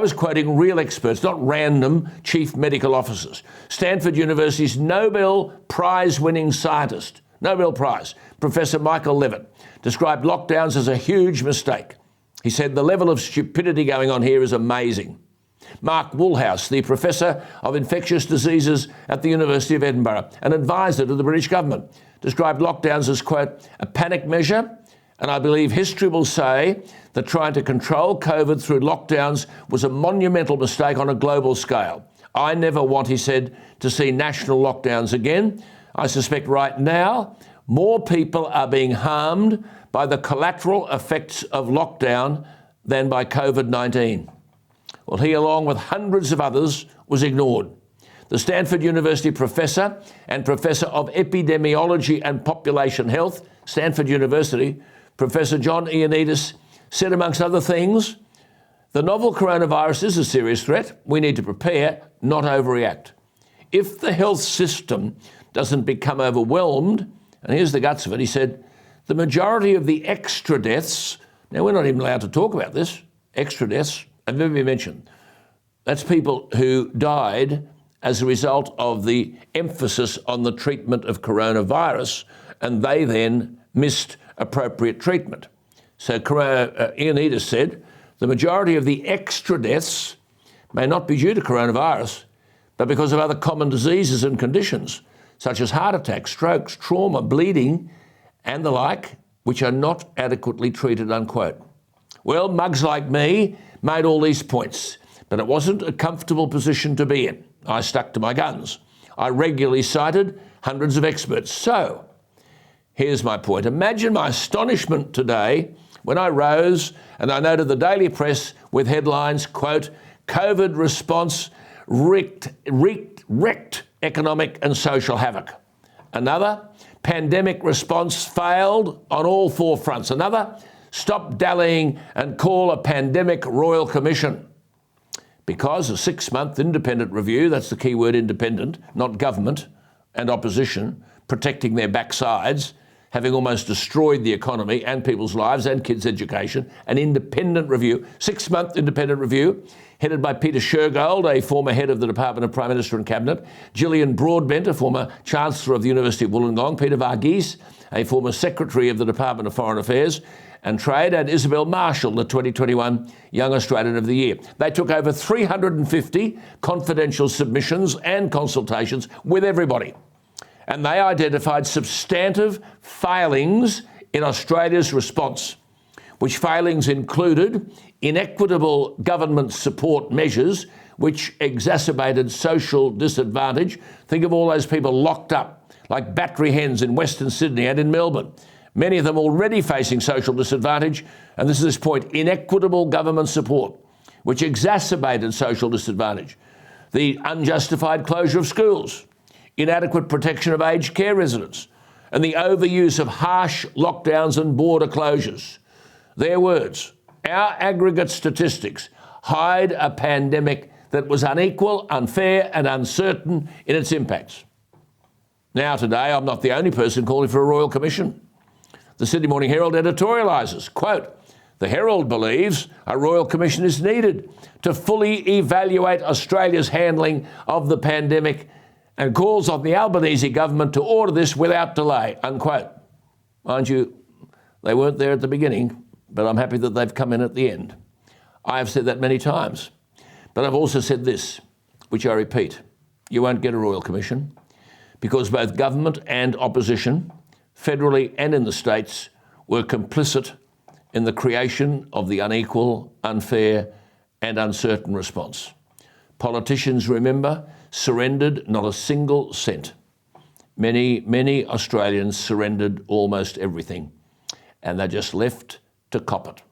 was quoting real experts, not random chief medical officers. Stanford University's Nobel Prize-winning scientist, Nobel Prize, Professor Michael Levitt, described lockdowns as a huge mistake. He said the level of stupidity going on here is amazing. Mark Woolhouse, the Professor of Infectious Diseases at the University of Edinburgh, an advisor to the British government, described lockdowns as, quote, a panic measure, and I believe history will say that trying to control COVID through lockdowns was a monumental mistake on a global scale. I never want, he said, to see national lockdowns again. I suspect right now more people are being harmed by the collateral effects of lockdown than by COVID-19. Well, he, along with hundreds of others, was ignored. The Stanford University professor and professor of epidemiology and population health, Stanford University, Professor John Ioannidis, said, amongst other things, the novel coronavirus is a serious threat. We need to prepare, not overreact. If the health system doesn't become overwhelmed, and here's the guts of it, he said, the majority of the extra deaths, now we're not even allowed to talk about this, extra deaths, I've never been mentioned. That's people who died as a result of the emphasis on the treatment of coronavirus, and they then missed appropriate treatment. So Ioannidis said, the majority of the extra deaths may not be due to coronavirus, but because of other common diseases and conditions, such as heart attacks, strokes, trauma, bleeding, and the like, which are not adequately treated, unquote. Well, mugs like me made all these points, but it wasn't a comfortable position to be in. I stuck to my guns. I regularly cited hundreds of experts. So, here's my point. Imagine my astonishment today when I rose and I noted the daily press with headlines, quote, COVID response wreaked economic and social havoc. Another, pandemic response failed on all four fronts. Another, stop dallying and call a pandemic royal commission. Because a 6-month independent review, that's the key word, independent, not government and opposition, protecting their backsides, having almost destroyed the economy and people's lives and kids' education, an independent review, 6-month independent review, headed by Peter Shergold, a former head of the Department of Prime Minister and Cabinet, Gillian Broadbent, a former Chancellor of the University of Wollongong, Peter Varghese, a former Secretary of the Department of Foreign Affairs and Trade, and Isabel Marshall, the 2021 Young Australian of the Year. They took over 350 confidential submissions and consultations with everybody. And they identified substantive failings in Australia's response, which failings included inequitable government support measures which exacerbated social disadvantage. Think of all those people locked up, like battery hens in Western Sydney and in Melbourne, many of them already facing social disadvantage, and this is this point, inequitable government support, which exacerbated social disadvantage. The unjustified closure of schools, inadequate protection of aged care residents, and the overuse of harsh lockdowns and border closures. Their words, our aggregate statistics hide a pandemic that was unequal, unfair, and uncertain in its impacts. Now today, I'm not the only person calling for a royal commission. The Sydney Morning Herald editorialises, quote, the Herald believes a royal commission is needed to fully evaluate Australia's handling of the pandemic and calls on the Albanese government to order this without delay, unquote. Mind you, they weren't there at the beginning, but I'm happy that they've come in at the end. I have said that many times, but I've also said this, which I repeat, you won't get a royal commission because both government and opposition, federally and in the states, were complicit in the creation of the unequal, unfair and uncertain response. Politicians, remember, surrendered not a single cent. Many Australians surrendered almost everything, and they're just left to cop it.